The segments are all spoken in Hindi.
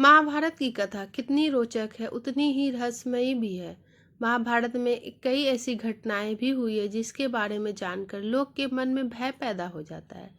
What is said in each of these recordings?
महाभारत की कथा कितनी रोचक है उतनी ही रहस्यमयी भी है। महाभारत में कई ऐसी घटनाएं भी हुई है जिसके बारे में जानकर लोग के मन में भय पैदा हो जाता है।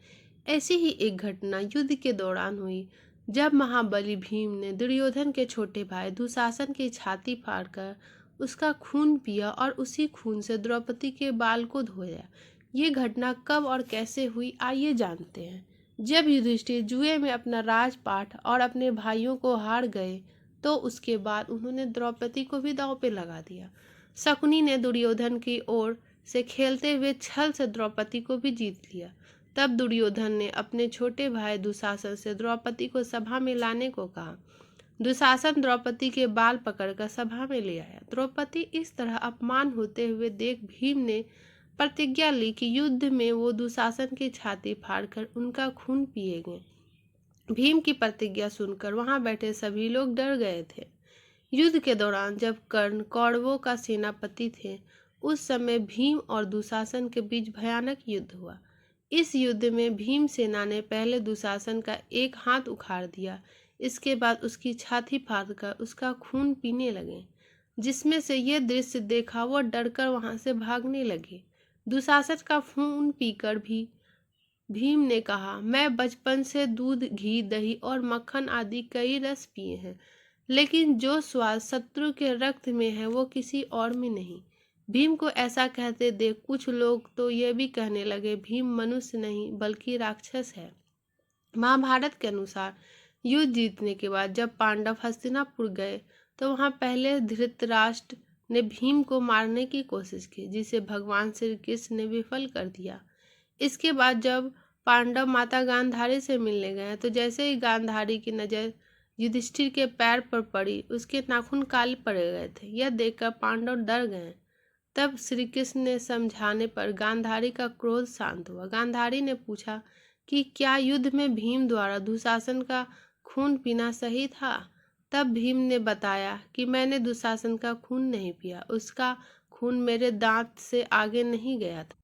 ऐसी ही एक घटना युद्ध के दौरान हुई, जब महाबली भीम ने दुर्योधन के छोटे भाई दुशासन की छाती फाड़कर उसका खून पिया और उसी खून से द्रौपदी के बाल को धोया। ये घटना कब और कैसे हुई, आइए जानते हैं। जब युधिष्ठिर जुए में अपना राजपाट और अपने भाइयों को हार गए, तो उसके बाद उन्होंने द्रौपदी को भी दांव पे लगा दिया। शकुनी ने दुर्योधन की ओर से खेलते हुए छल से द्रौपदी को भी जीत लिया। तब दुर्योधन ने अपने छोटे भाई दुशासन से द्रौपदी को सभा में लाने को कहा। दुशासन द्रौपदी के बाल पकड़कर सभा में ले आया। द्रौपदी इस तरह अपमान होते हुए देख भीम ने प्रतिज्ञा ली कि युद्ध में वो दुशासन की छाती फाड़कर उनका खून पिएंगे। भीम की प्रतिज्ञा सुनकर वहां बैठे सभी लोग डर गए थे। युद्ध के दौरान जब कर्ण कौरवों का सेनापति थे, उस समय भीम और दुशासन के बीच भयानक युद्ध हुआ। इस युद्ध में भीम सेना ने पहले दुशासन का एक हाथ उखाड़ दिया। इसके बाद उसकी छाती फाड़कर उसका खून पीने लगे। जिसमें से यह दृश्य देखा वो डरकर वहां से भागने लगे। दुशासन का खून पीकर भी भीम ने कहा, मैं बचपन से दूध, घी, दही और मक्खन आदि कई रस पिए हैं, लेकिन जो स्वाद शत्रु के रक्त में है वो किसी और में नहीं। भीम को ऐसा कहते देख कुछ लोग तो ये भी कहने लगे, भीम मनुष्य नहीं बल्कि राक्षस है। महाभारत के अनुसार युद्ध जीतने के बाद जब पांडव हस्तिनापुर गए, तो वहां पहले धृतराष्ट्र ने भीम को मारने की कोशिश की, जिसे भगवान श्री कृष्ण ने विफल कर दिया। इसके बाद जब पांडव माता गांधारी से मिलने गए, तो जैसे ही गांधारी की नजर युधिष्ठिर के पैर पर पड़ी, उसके नाखून काले पड़ गए थे। यह देखकर पांडव डर गए। तब श्री कृष्ण ने समझाने पर गांधारी का क्रोध शांत हुआ। गांधारी ने पूछा कि क्या युद्ध में भीम द्वारा दुशासन का खून पीना सही था। तब भीम ने बताया कि मैंने दुशासन का खून नहीं पिया, उसका खून मेरे दांत से आगे नहीं गया था।